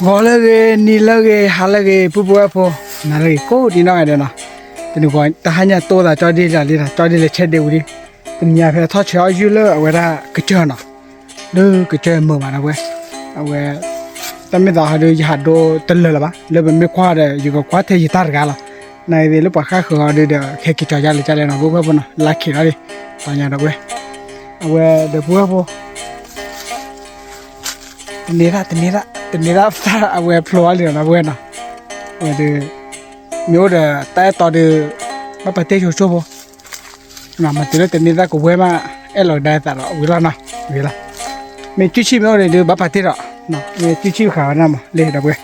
งอเลยนี่เลยหาเลยปุ๊บปุ๊บพอนั่นเลยโคตรดีน้อยเด้อนะแต่หนูก่อนแต่หันยาโตละจอดีละดีละจอดีเลยเช็ดเดี๋ยวดิเป็นยาเพื่อทอดเชื้ออยู่เลยเอาไว้ละกระเจาะเนาะเด้อกระเจาะมือมานะเว้ยเอาไว้แต่ไม่ต้องหาดูหาดูตลอดละปะเลยเป็นไม่คว้าเลยอยู่กับคว้าเทียตารกันละในเรื่องปากข้าคือหาดูเดี๋ยวแค่กิจยาเลยจะเลยนะปุ๊บปุ๊บนะลักขี้ละดิตอนนี้นะเว้ยเอาไว้เดี๋ยวปุ๊บปุ๊บนี่ละฟ้าเอาไว้พลัวเลยนะเว้ยนะเว้ยเดี๋ยวမျိုး的แต่ต่อเดือมาประเทศชัวร์นะมาตีแล้วแต่นี่ละกูเว้ยมาเราได้แต่ละเวลานะเวลาไม่จุดชิมเอาเลยเดือมาประเทศละนะไม่จุดชิมขาวนะมาเลยนะเว้ย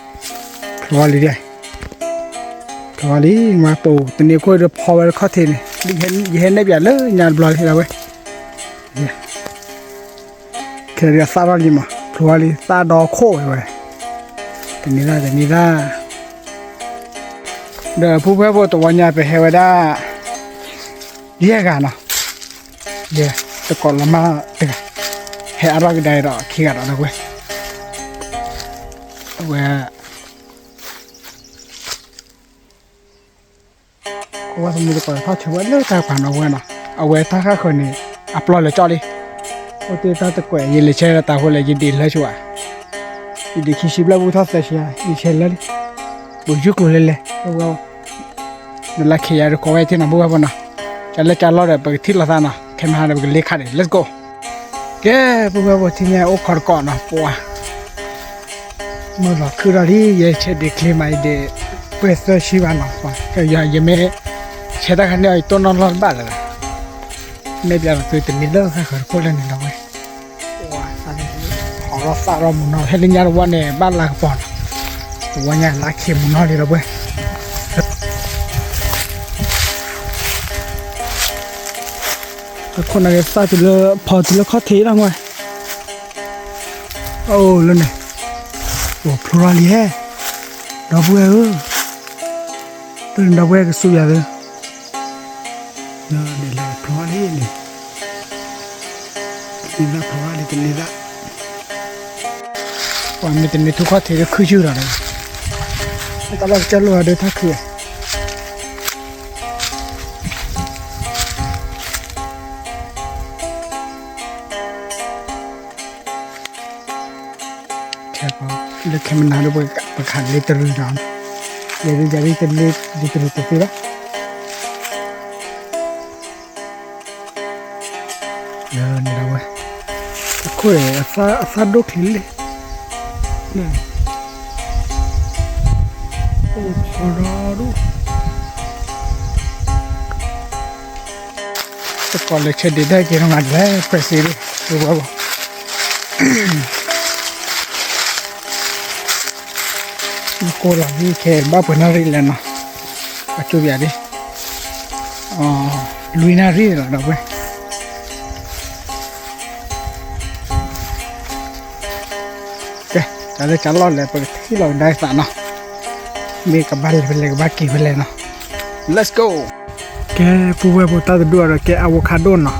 พอเลยได้พอเลยมาปูตัวนี้ก็จะพอไว้ข้อเทนี่เห็นได้แบบเลยงานบล็อกเลยเว้ยแค่เรียกซาบาลีมาพอเลยซาดอโค้เว้ยตัวนี้ละเดี๋ยวผู้เพื่อนตัววันยาไปเฮวดาเยี่ยกันนะเดี๋ยวตะกอนละมาตึกเฮอะไรก็ได้หรอขี้กันนะเว้ยเว้ยก็ว่าสมมติก่อนเขาถือว่าเลิกการผ่านเอาเว้ยนะเอาเว้ยถ้าข้าคนนี้อัพโหลดเลยจอดิโอ้ตีตาตะกวยยินเลยเชื่อตาหัวเลยยินดีเลยชัวยินดีคิดชิบแล้วบุทอสเสียยินเชื่อเลยบุญยุกเลยว่านั่นแหละขี้ยาดูเขาไว้ที่นั่นบัวบนน่ะจะรอได้ไปที่ละท่านน่ะแค่มาหาไปเลี้ยงขันเลย let's go แกบัวที่เนี่ยโอ้ขอก่อนนะปัวเมื่อเราคือเราที่ยังเช็ดเด็กเลยไม่ได้เปิดเสื้อชีวานะปัวก็ยังไม่เช็ดขันเดียวตัวนอนร้อนบ้านเลยไม่เบียร์ตัวติดมิดเดิลค่ะขอโทษเลยนี่เราเว้ยปัวของเราสารมุนเราให้ลิงยาวันเนี่ยบ้านลากปอนวันนี้ลากเข็มมุนเราเลยเราเว้ยคนอะไรซาจุลพอจุลข้อเทียงไว้โอ้แล้วเนี่ยโอ้พลาลีแฮดาวเวอร์ตื่นดาวเวอร์ก็สุยาเลยนี่แหละพลาลีนี่ละพลาลีตัวนี้ละวันนี้ตัวนี้ทุกข้อเทียคือชื่ออะไรแต่เราจะรู้อะไรท่าคือเลยแค่มันน่าดูไปขันเลยตรึงร้อนเลยจะรีบเลยดีตรึงตัวพี่ละนี่เราเว้ยคุยอาซาดูขึ้นเลยนี่โอ้พอรู้แต่ก่อนเลยเช็ดได้กี่รางวัลแล้วไปสิดูว่าโกลาที่แค่บ้าเป็นอะไรเลยนะปัจจุบันดิลุยนารีแล้วนะเว้ยโอเคจะรอดเลยไปที่เราได้สารเนาะมีกับบ้านเป็นเลยกับบ้านกี่เป็นเลยเนาะ let's go แกผู้เว้ยผู้ตาตัวด้วยแกอะโวคาโดเนาะ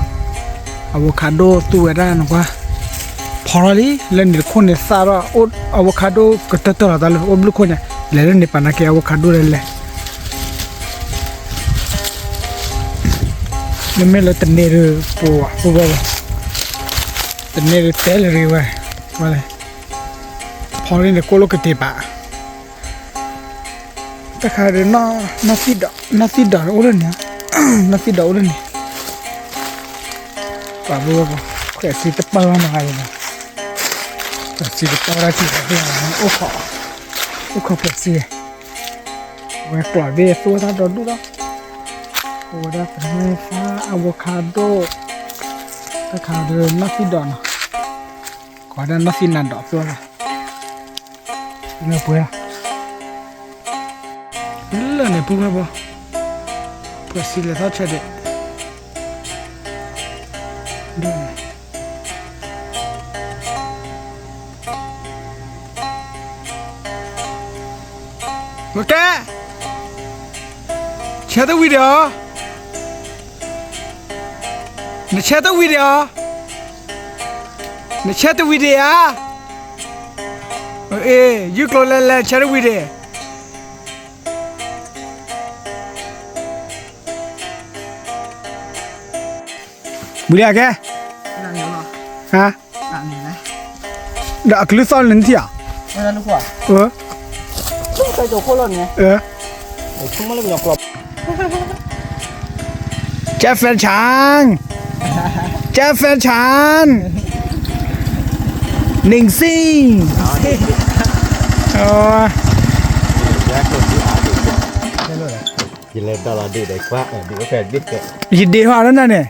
อะโวคาโดตัวได้นะว่าพอเลยเล่นเด็กคนเนี่ยซาร่าโอ๊ตอะโวคาโดก็ตัดตัวแล้วโอ๊ตลูกคนเนี่ยเล่นเนี่ยปานักอะโวคาโดเลยยังไม่เลยตันเนอร์ปัวตันเนอร์เตลเลยเว้ยว่าเลยพอเลยเนี่ยโคโลกเตปะแต่ขาเรื่องน่าสิดาโอ้เลยเนี่ยน่าสิดาโอ้เลยเนี่ยป่าวบัวแค่สิตะปาหน่อยนะแต่สิตะปาที่ไหนเนี่ยโอ้ขอเปิดสิเว้ยปล่อยเบี้ยตัวท่าโดนดูแล้วโอ้ได้เป็นไงฟ้าอะโวคาโดแต่ขาเรื่องน่าสิดานะก่อนนั้นน่าสินันดอกตัวละเลือกเพื่อเลือกเนี่ยพูดไงบ่เพื่อสิเลยท่าเฉยเรื่องโอเคแชร์ตัววิดีโอนี่แชร์ตัววิดีโอโอ เอ้ยยุคโลเลเชอร์วีเดบุรีแกฮะเด็กคลิปซ้อนลิ้นที่อ่ะใส่ตัวโคลนไงชุ่มมาเลยมันกรอบเจฟเฟนชางเจฟเฟนชางหนึ่งซิงยินเลยตลอดดีเลยว่าดีก็แฟนดิบเลยยินดีว่าแล้วนั่นเนี่ย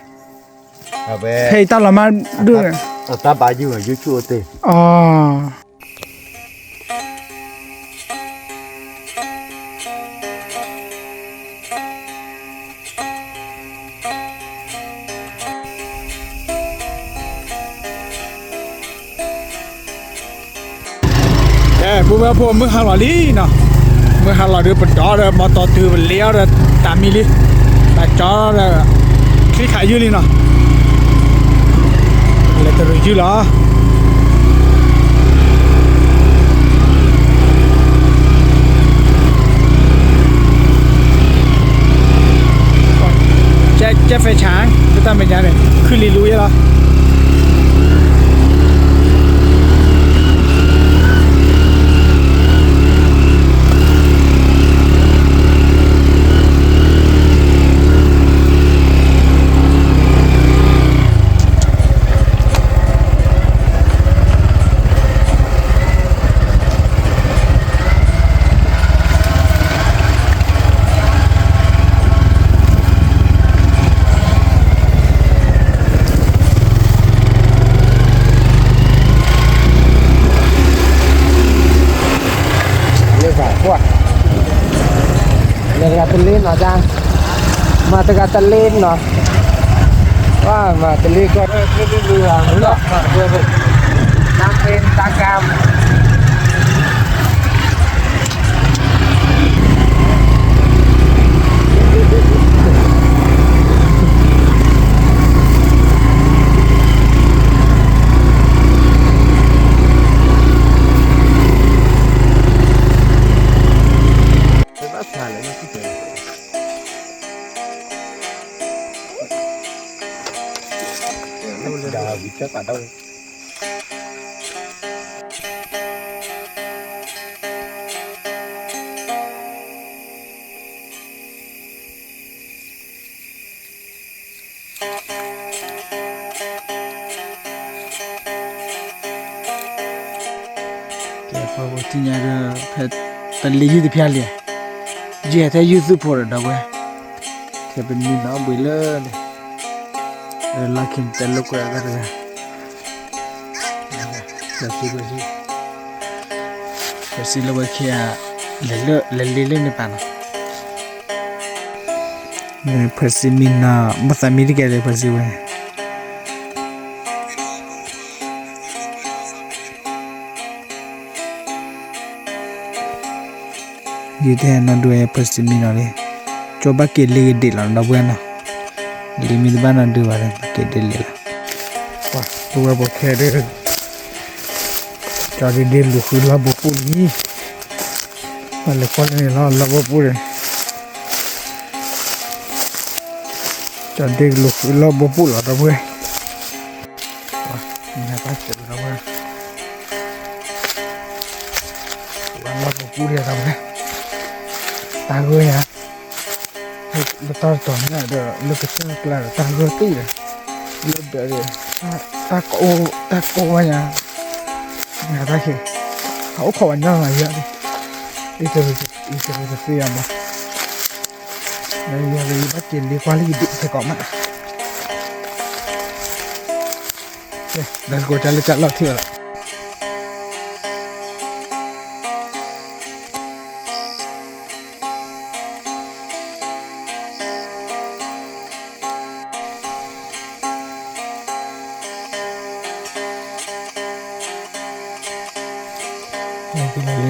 เฮ้ยตลอดมาด้วยตาบาอยู่ยูชูเตอ๋อผู้ว่าพวกมึงหาหล่อลีเนาะมึงหาหล่อเดือปจอเดือมาต่อตือมันเลี้ยวเดือตามมีลีแต่จอเดือคลิกขายอยู่ลีเนาะเลยจะรู้อยู่เหรอเจ๊ไฟช้างจะทำเป็นยังไงคือลีลุยเหรอเนาะจ้ามาตะการตะเล่นเนาะว่ามาตะเล่นก็เรือเนาะเรือน้ำเป็นตากามวิจัยป่าดาวพอที่เนี่ยเพชรตะลีอยู่ที่พิอาลีเจ้าแต่ยูทูบพอร์ดเอาไว้เทเป็นมีน้ำบุยเลยลักขินเตลก็อะไรกันVersi lo kia lele ne pana. Ne versi mina masa miri ke versi we. Ye the na do ye versi mina le. Coba ke le de la na buena. Le mi bana do wa ke de le la. Wah, buat bo ke de. Cari dia luhu lah bopu ni, kalau kau ni lah bopu ni, cari luhu lah bopu lah dah boleh. Wah, ni apa cerita dah boleh. Lah bopu dia dah boleh. Tahu ya, lepas tu ni ada lekasnya kelar tahu tu ya, lebih dari tako ya. Nggak tahu sih, aku kawannya nggak ya deh. Itu sih ya mah. Nah ya lebih baca di kuali hidup sekolah. Dan gue cari lah sih.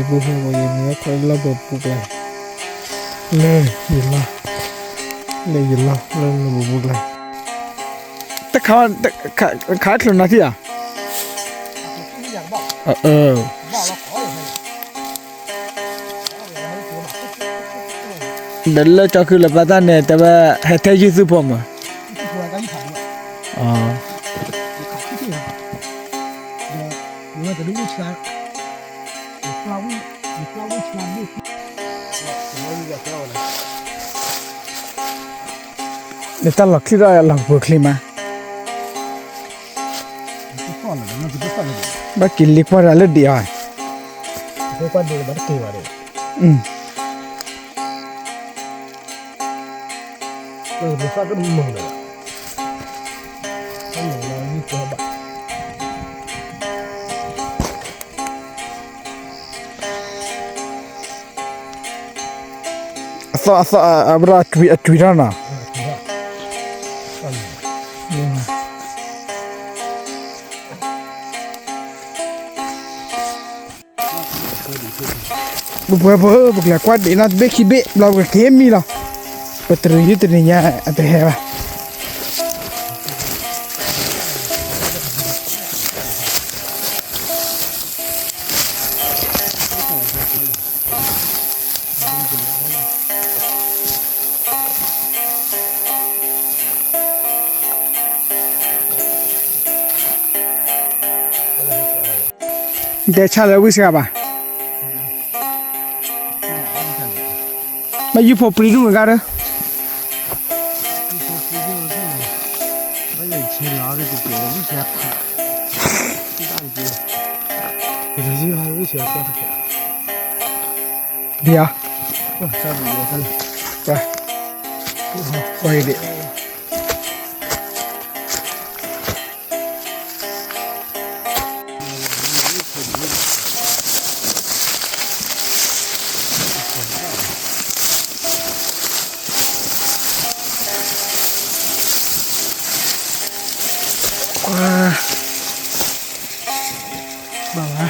Ibu mau ini kalau lah bubuk lah, le hilang, le bubuk lah. Tak kawan kelon nanti ya? เดินเลยจะคือละปัตตานีแต่ว่าให้เทยิสุพอมอ๋อเดี๋ยวตลอดที่เราหลังบุคลิมาบ้ากินลิปว่าอะไรเดียว Bukan dia berarti ada. อืม Besar kan memang dah. Kan ni coba. สะบราทวีรานะบุพเพบุกละกวาดเดนัดเบคิเบเราก็เทมีละปัตรยุตรเนี่ยอัตเหวะเดชาเลวิสกับป่ะมาอยู่พอปรีดูเหมือนกันเหรอ Bây giờ chia lá cái kiểu nó chặt. Cái đàn kia. Cái gì hai cái chặt cái. เดี๋ยว Sao bây giờ thân. ไปดิ บ้าวะ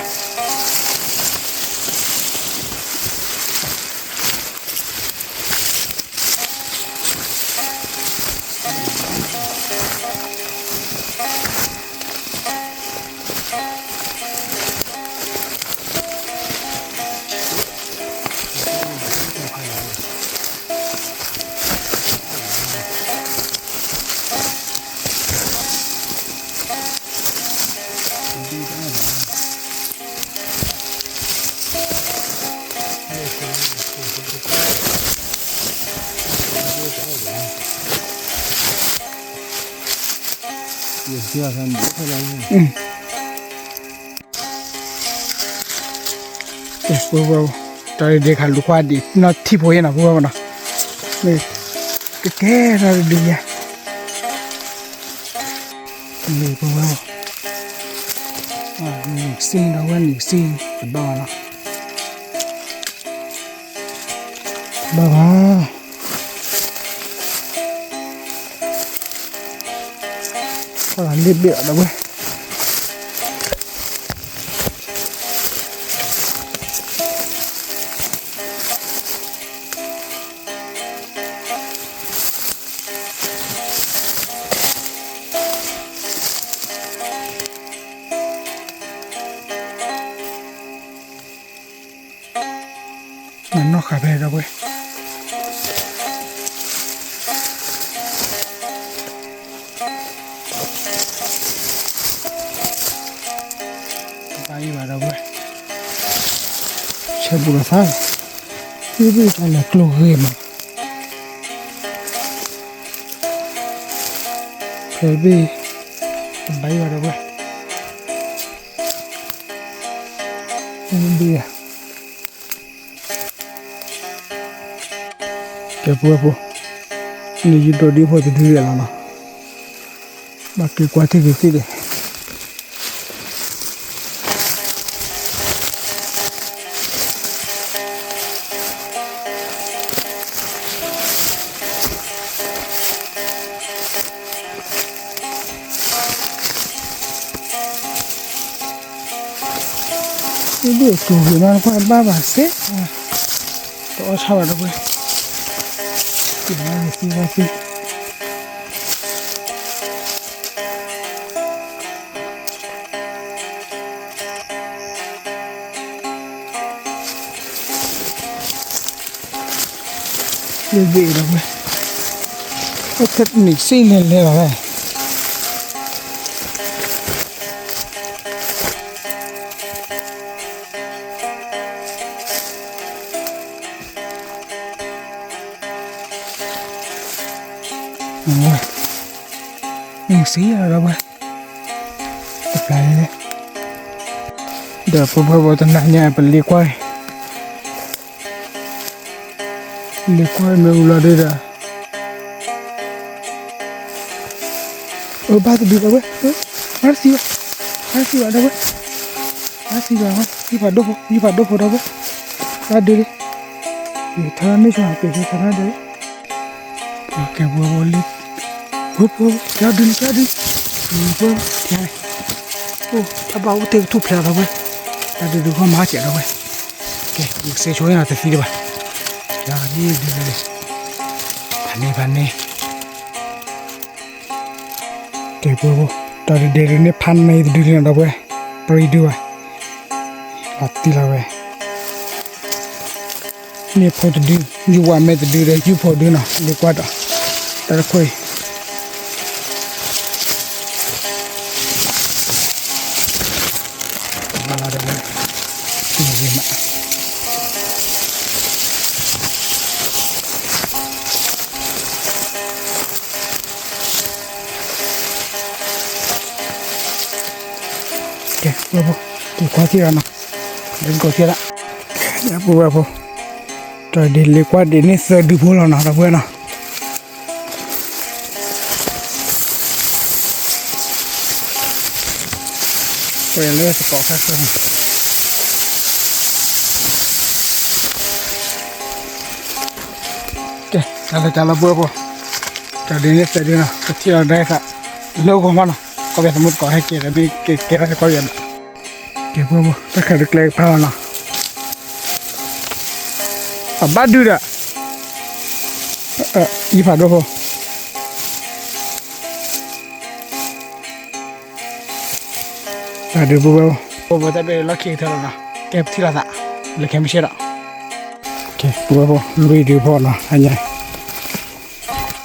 Giờ chia thành đĩa thôi đấy. เอ๊ะบัวตอนเด็กขันลูกว่าดีนอที่พ่อเห็นนะบัวนะนี่ก็แก่เราดีอ่ะนี่บัวนี่ซิงเราว่านี่ซิงบ้านะบ้าพลังเบี้ยๆนะเว้ยมันนอกขาเพลแล้วเว้ยไปมาแล้วเว้ยเชิญบุกฟ้าพี่ตอนแรกกลัวเฮ้ยมาเพลบี้ไปมาแล้วเว้ยมันดีอ่ะแกปัวนี่ยืนตัวดีพอจะดูแล้วนะบักเกกว่าที่กี่สินี่ตัวหัวมันก็บ้าเสียตัวชาวบ้านด้วยกินอะไรสิวะสิ Lebih dah gue. Oke nih sini lewat. Nih sih ada gue. Apply. Dah beberapa tanahnya beli kuai. Beli kuai mula dah. Oh, batu di bawah. Masih ada gue. Masih ada. Ini pada dah gue. Ada deh. Ini tanah ni cuma pegang tanah deh. Oke, boleh. Jadi. Oh, coba aku tengok tu pelak gue. Tadi tu kau macam ada gue. Oke, saya cuci nanti sini bah. Jadi, Pani. Oke, tadi dari ni pani itu dulu ada gue. Pergi dua. Hati lah gue. Ni foto dulu. Juga met dulu. Juga foto dulu na. Di kuada. Tadi koi. Mana ada gue. Ini mak. Oke, berapa? Di kuati lah nak. Dan kuati lah. Ya berapa? Tadi lekuat ini sedih nak apa nak? Kau yang lewat sekolah kan? Oke, jalan berapa? Tadi ini sedih nak. Kecil ada tak? Logo mana? Kau biasa mut kau hek tapi kira kau yang. Oke, berapa? Tak ada kelek apa nak? Apa dulu dah? Ini pada apa? Ada berapa tapi laki itu lah, kep tidak tak, laki mesti tak. Okay, berapa video pun lah hanya.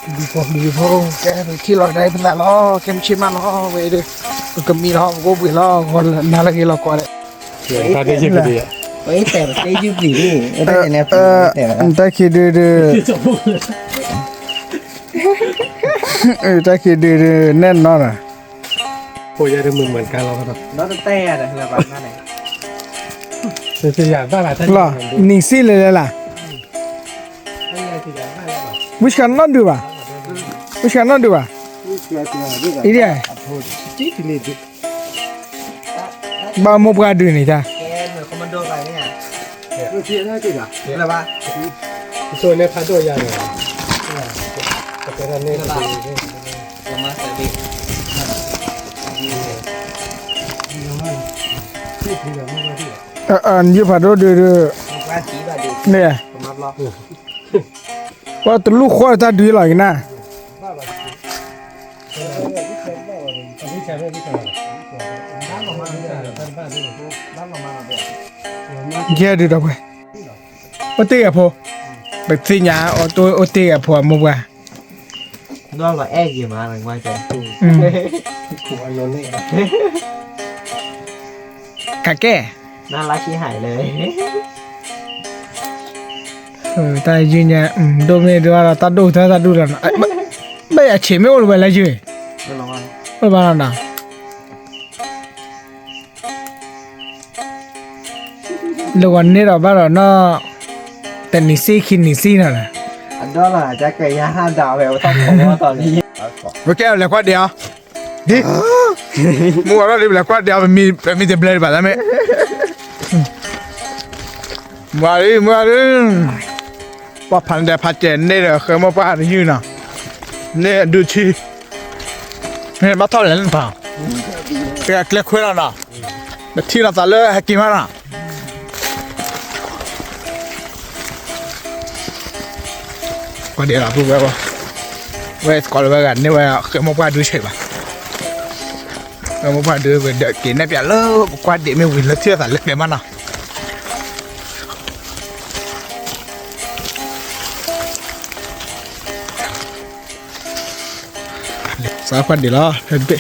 Video pun, kep tidak ada itu lah, kep mesti mana, itu kami lah, gobi lah, kalau nak lagi lah kau ada. Tadi je dia. Keju biru. Entah kira entah kira nen mana. Oh, jadiเหมือนกันเราครับ Nó tè rồi là bạn này. จะอยากได้อะไรท่าน Lah, ni si le lah. Which can not do ba? Which can not do ba? Ini ya. Ba mau beradu ni dah. Cái người commando này nè. Là ba. ส่วนในพันตัวอย่างเนี่ยจะเป็นอันนี้ Lama tadi. Ni pada dia Bukan chỉ ba đi. ni. Lama lo. Wah, terlalu kuat tadi lagi na. นี่ใช่ไหมพี่กันบ้านลงมาเนี่ยบ้านนี่บ้านลงมาเนี่ย Dia ada dah boleh. Ote apa? Betsinya ote apa mau buat? Nó là e gì mà là ngoài trời. ขู่อันนู้นนี่ Kakek. Nó lá chỉ hảiเลย tại vì nhà đôi này đưa là ta đủ thôi ta đủ là bây giờ chỉ mấy ôn về lại chưa? Nó lòng ăn. Ôn bao nào? Lúc anh này là bao giờ nó tên nị xí khi nị xí nào nè. Đó là trái cây nha, han đào về tóc của toàn đi. Ok là quát đeo. Đi. Mua nó đi là quát đeo mình tìm lên bà mẹ. Mua đi. Bà phản đẹp phát triển đây là khởi một bà như nào. Nè đưa chi. Nè bắt thao lên vào. Cái click khuyên nào. Để thi là ta lỡ hay kim nào. Có địa là vui vẻ không? Vậy còn là gần như vậy khởi một bà đưa chơi bà. Một bà đưa về đợi kiến này bẻ lỡ qua địa mình vì lỡ chưa phải lực để mà nào. สาวคนเดียวละเห็นไป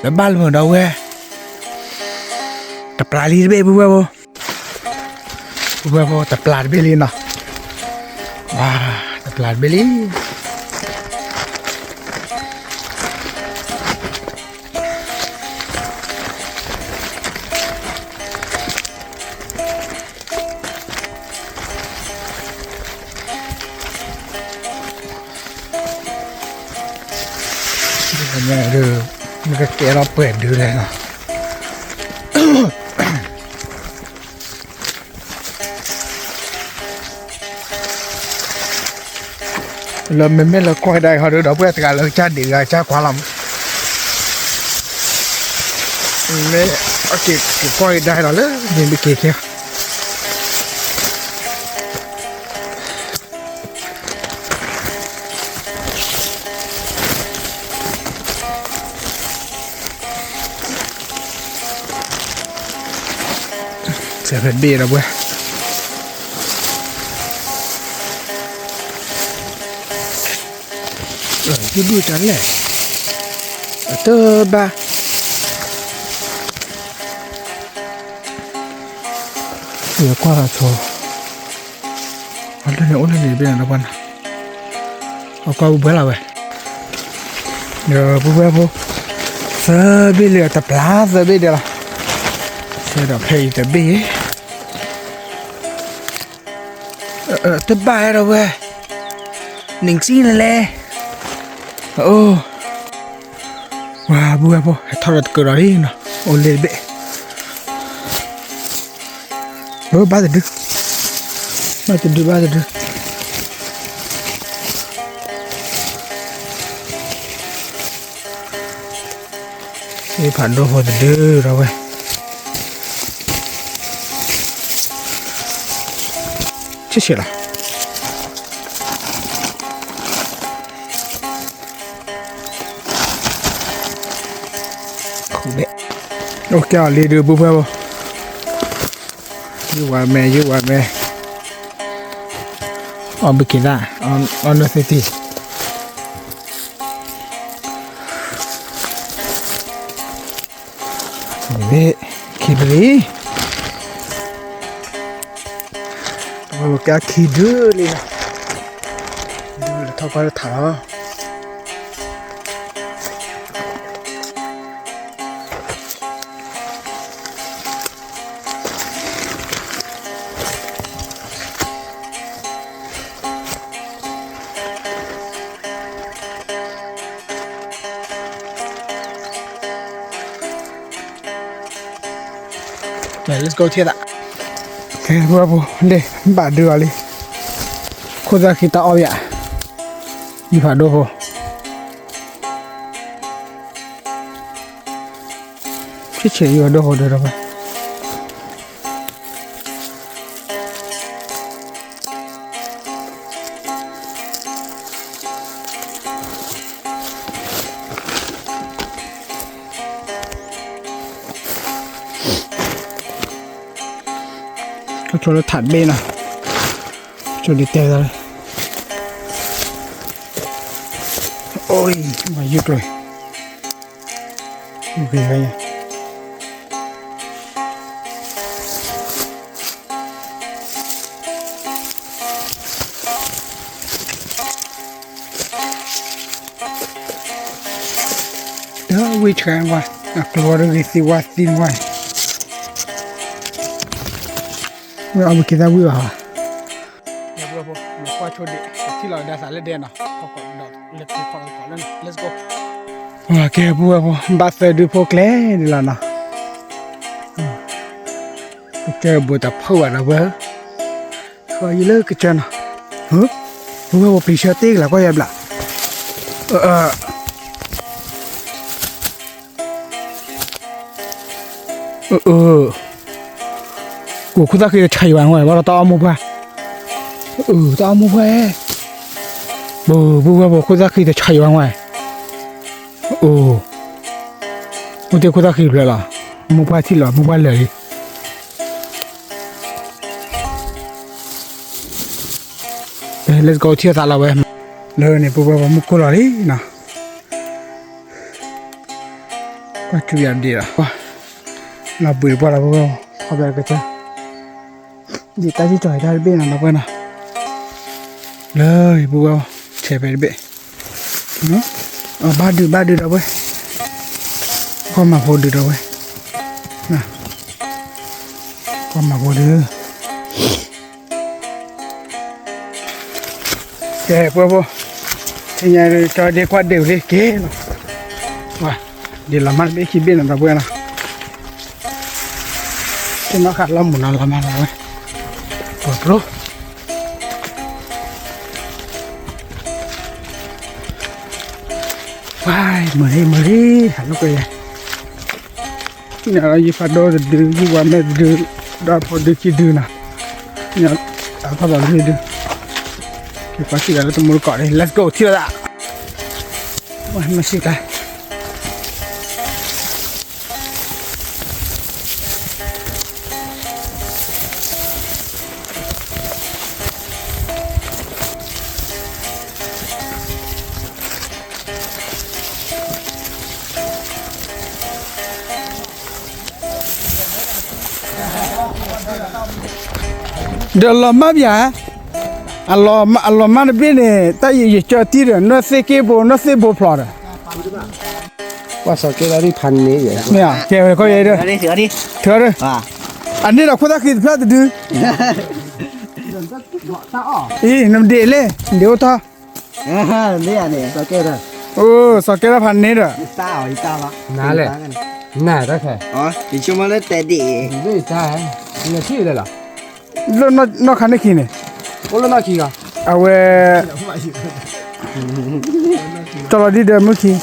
แล้วบ้านเหมือนเราเว้ยแต่ปลาลีเบ้บัวแต่ปลาเบลีนะว้าแต่ปลาเบลีเนี่ยดูมันก็เกเราเปิดดูเลยเนาะเราไม่เราก้อยได้เขาดูเราเพื่อการเราชาดีเราชาความลำไม่โอเคก้อยได้เราเลยยังไม่เกี่ยวเสียเป็นบีแล้วเว้ยที่ดูจันเลยเตอบ้าเสือกว่าโชว์วันนี้โอ้นี่เป็นอะไรบ้างเอาก็บุบแล้วเว้ยเดี๋ยวบุบแล้วเสือบีเหลือแต่ปลาเสือบีเดียวเสือดอกเฮยแต่บีแต่บ้าแล้วเว้ยหนึ่งซีนั่นแหละโอ้ว้าบัวพอทอดกระไรนะโอเล่เบะบ้าจะดึกนี่ผ่านโดนพอจะดื้อเราเว้ยเชี่ยละโอเคอ่ะลีดูบุบเบิ้ลยูว่าแม่ออนไปกินได้ออนเดอะซิตี้นี่คิดดีโอ้แกคิดดูเลยนะดูแล้วท้องก็ถาlet's go ที่ละโอเคบัวเดี๋ยวบาดดูอะไรคุณจะคิดต่ออย่างยี่ห้อดูบัวเฉยๆอยู่ดูบัวดูบัวโชว์ถัดเบนะโชว์ดีเทลเลยโอ้ยมาหยุดเลยเป็นไงวิจารณ์ว่ากลัวเรื่องสิว่าสินว่าเอาไปกินได้วิวฮะเดี๋ยวเราควาชดดิที่เราได้สารเล่นนะพอก่อนเราเล็กที่พอก่อนแล้ว let's go โอเคบัวบัสดูพวกเล่ดีแล้วนะเจอบัวแต่พ่อนะเว้ยก็ยิ่งเลิกกันจังนะบัวปีเชอร์ตี้แล้วก็ยังละกูคุณตาคือใช้วางไว้ว่าเราต้องเอามุกว่าต้องเอามุกไว้บัวคุณตาคือจะใช้วางไว้มึงเดี๋ยวคุณตาคือเลยล่ะมุกว่าที่หล่อมุกว่าเลย let's go เที่ยวตาเราเว้ยเลยเนี่ยปุ๊บปุ๊บมุกกุหลาบนี่นะก็จุยดีละว้าเราเบื่อปะเราปุ๊บปุ๊บพอแบบก็จะดีตาที่จ่อยได้เบี้ยนะเราเว้ยนะเลยปุ๊บปุ๊บเชฟไปเบี้ยเนาะบ้าดื้อเราเว้ยก็มาพอดื้อเราเว้ยนะก็มาพอดื้อแกปุ๊บปุ๊บที่ยังจอยเด็กว่าเดี๋ยวเลยเก๋เนาะว้าเดี๋ยวเรามาเบี้ยคิดเบี้ยนะเราเว้ยนะที่นักขัดเราหมุนเรามาเราเว้ยปวดรู้ว้ายเหมือนหันลูกไปเนี่ยเราอยู่ฟัดโดดดื้ออยู่ว่าแม่ดื้อได้พอดื้อคิดดื้อนะเนี่ยเอาพอแบบนี้ดื้อเก็บภาษีแล้วต้องมุดเกาะเลย let's go ที่ละว้ายมาสิกันเดี๋ยวเรามาเบียอัลลอฮ์มันเป็นเนี่ยแต่ยังจะตีเรื่องนักเสกโบพลอดว่าสเกลนี่พันนี้อย่างเนี่ยเกี่ยวกับเขาเยอะเลยเถื่อเลยอันนี้เราควรจะคิดพลาดดื้อน้ำเดือดเลยเดี๋ยวท่าเนี่ยสเกลเลยโอ้สเกลพันนี้เด้อตาละน่าเลยน่าได้แค่อ๋อดิฉันมาเลยแต่ดีด้วยใช่เนี่ยที่เลยล่ะแล้วนอกคันได้กี่เนี่ยโอ้แล้วนอกกี่อ่ะเอาไว้ตลอดที่เดิมเมื่อกี้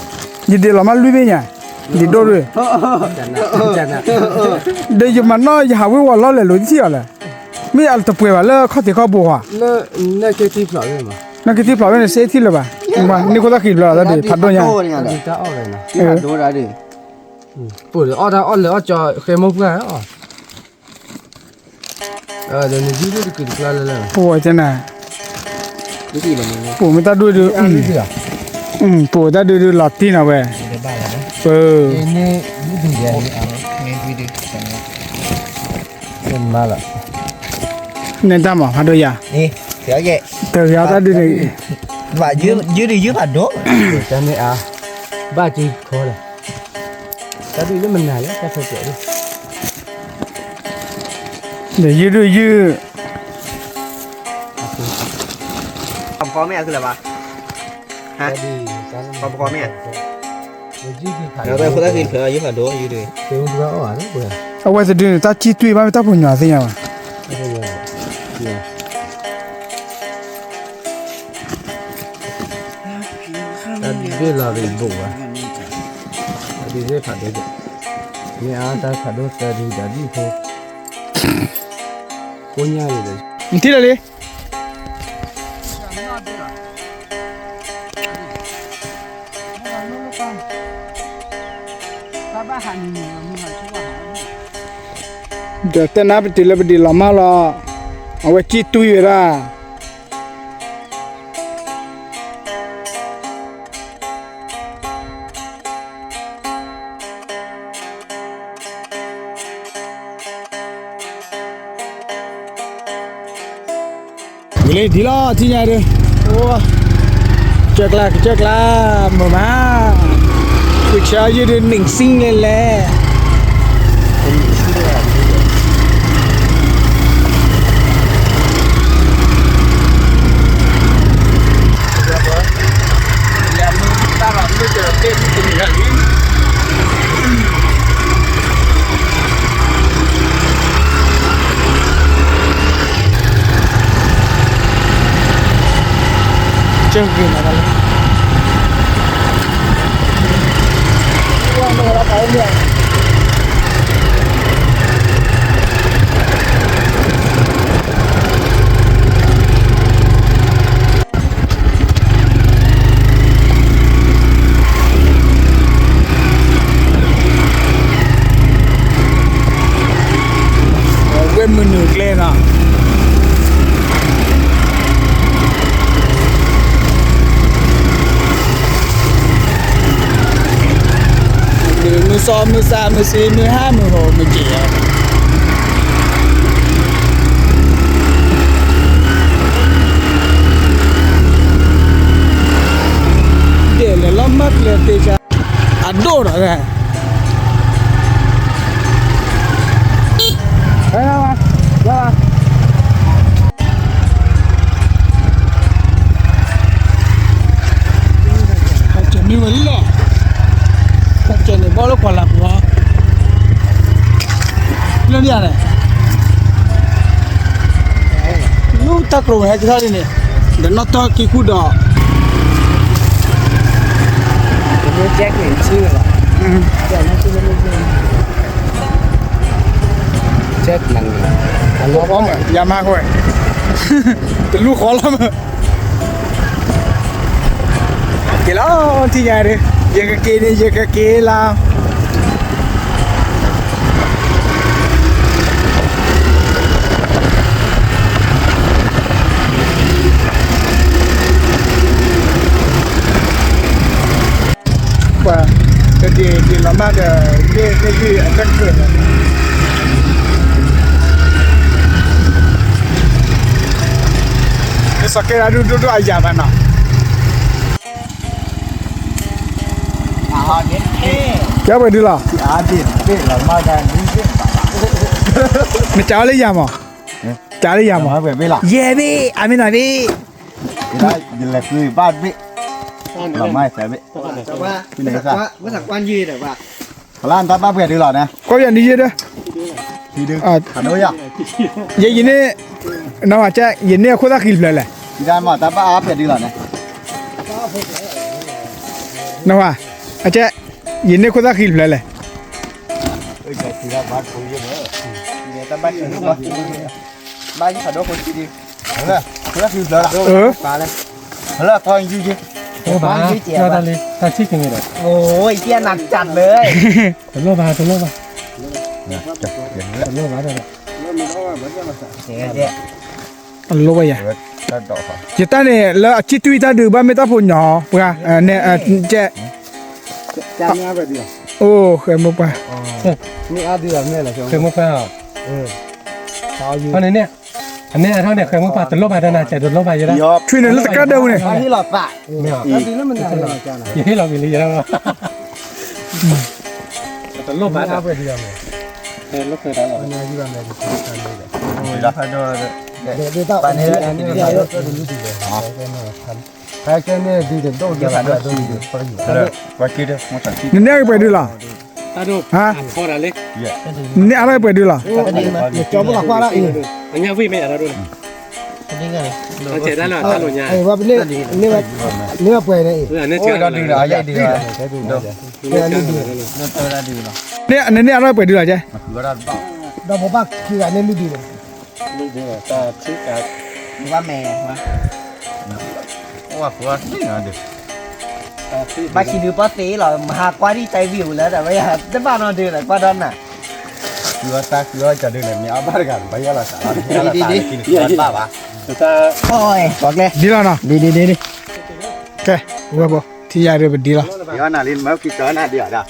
ยินดีเรามาลุยไปเนี่ยดีโดด้วยจันนะเดี๋ยวมันน้อยอย่าหาว่าว่าเราเลยลุยที่อะไรไม่เอาตะเปียว่าเลิกข้อที่ข้อบัวนั่นแค่ที่เปล่าเลยมั้งนั่นคือที่เปล่าเนี่ยเสียที่เลยป่ะมานี่คนละกี่แล้วดิพัดด้วยยังที่จะเอาเลยนะที่พัดด้วยอะไรดิปุ๋ยอ้อเลยอ้อจะเคยมุกไงอ้อเดี๋ยวนี้ยืดกินกล้าเลยป่วยจังนะดูดีเลยนี่ป่วยไม่ต้องดูป่วยต้องดูหลอดที่น่ะเว้ยนี่ดีเลยนี่ดีเป็นมาละเนี่ยทำอ่ะพัดด้วยยังนี่เสียเยอะต้องดูเลยว่ายืดพัดด้วยจันนี่บ้าจีโคเลยแต่ดูแล้วมันหนาแล้วแต่พอเจอดิเดี๋ยวยืดคอแม่คืออะไรวะฮะคอแม่เราไปคนละกินเผื่อยืดผัดด้วยยืดด้วยเดี๋ยวดูว่าอะไรกูเอาไว้จะดูตาจีตุยมาไม่ต้องพูดหน่อยสิยังวะดีเราดีบุ๋วดีเรื่องผัดด้วยนี่แต่ผัดด้วยแต่ดีแต่ดีพอคนยากเลยที่ไหนเดี๋ยวแต่น้าไปตีแล้วไปดีหล่อมาหรอเอาไว้จีตุยละเลยทีละที่ไหนเลยโอ้เจ๊กละมาผู้ชายยืนหนึ่งซิงเลยแหละเจ้ากินอะไรว่าไม่รับไปเนี่ยเว้นมือหนึ่งเล่นอ่ะ มือสองมือสามมือสี่มือห้ามือหกมือเจ็ดเดี๋ยวเลยล้อมมัดเลยตีชาอัดโดดอะไรเฮ้ยมาเดี๋ยวมาจะมีวันนี้หรอจะเนี่ยบอลลูกคนละหัวเรื่องนี้อะไรลูกตะกรุงให้ที่ท่านี่เดี๋ยวนัดตะกี้กูด่า นี่แจ็คเห็นชื่อหรอแจ็คนั่นชื่อไม่รู้แจ็คมัน พร้อมอย่ามาค่อยเป็นลูกขอแล้วมั้งกี่แล้วที่ไหนดิยังกะเกนี่ยังกะเกล่ะว่าจะดีละมากเดี๋ยวนี่คืออันนั้นเกิดสเกลาดูอาญาบ้านะक्या बैठ ला मैं चावल ही जामा चावल ही जामा ये भी अभी ना भी là cười ba bị làm mai sẽ bị cái này sao với thằng quan duy này bà lan ta ba về đi lọ nè có chuyện đi chứ đó đi đi à thằng đâu vậy vậy gì nè nào mà cha gì nè khối ta kịp lại đi ra mà ta ba áp về đi lọ nè nào à cha gì nè khối ta kịp lại ơi cái gì ra bắt phối với nữa người ta bắt cái nó ba cái thằng đó phối đi rồi khối ta kịp lại ừ là thôi gì chứ โอ้บ้าหน้าตาเลยตาชิดยังไงเลย โอ้ยเตี้ยหนักจัดเลย ตัวโลบาตัวโลบา nè chặt tiền ตัวโลบาตัวโล เนี่ย lo vậy à ta đỏ phải chỉ ta này là chỉ tùy ta được ba mươi ta phụ nhỏ bữa nè cha จำง่ายไปดิ ô khởi một bà นี่อาดีแบบนี้แหละ เคยมุกไปเหรอ ชาวยู เพราะในเนี่ยอันนี้เท่าเนี่ยเคยมุกปลาตัวโลบาตัวน่าจะโดนโลบาเยอะนะ Yup. chui này nó sẽ cắt đâu này อันนี้หลอดปะ ไม่เหรอ แล้วดีแล้วมันอะไรกัน อย่าให้เรามีลีเยอะแล้วตัวโลบา เอาไปเดียวเลย เคยโลเคยได้หรอ อันนี้ที่แบบนี้ Ôi, đã phải rồi. เดี๋ยวต้องอันนี้อันนี้เดี๋ยวต้องดูดีเลยใครแค่นี้ดีเด่นต้องเดี๋ยวต้องดูดีไปอยู่ Rồi, qua kia đi, một sản phẩm. nè nè phải đi là ตาดู ฮะ โคตรอะไร nè ai phải đi là ก็ดีมั้ยจอมหลักว่าละอีก อันนี้วิ่งไม่ได้แล้วด้วย อันนี้ไง เราเจ็ดได้แล้วตาหลุดยา ไอ้ว่าเป็นนี่ว่าเปื่อยนะอีก อันนี้เจ็ด Ôi, đó đi là vậy đi rồi. Đâu? เนี่ยนี่ดี Nó tôi ra đi rồi. nè ai phải đi là chứ Mà cửa ra bảo. เราบอกว่าคืออันนี้ไม่ดีเลย ลูกเดียวตาชิดกัน ว่าแม่วะ Ôi, cửa thích là được. มาคิดดูป้าตีหรอหากว่าที่ใจวิวแล้วแต่ว่าจะบ้านนอนดื้อหรอกว่าดอนน่ะ Cửa ta cửa chả được làm nhã bắt gần bây giờ là xả. Đi đi đi. Cửa ba bà. ตา โอ้ยบอกเลย đi là nào ดี ok qua bộ thì ra được đi là Cửa nào lên mấy cái cửa nào đi ở đâu?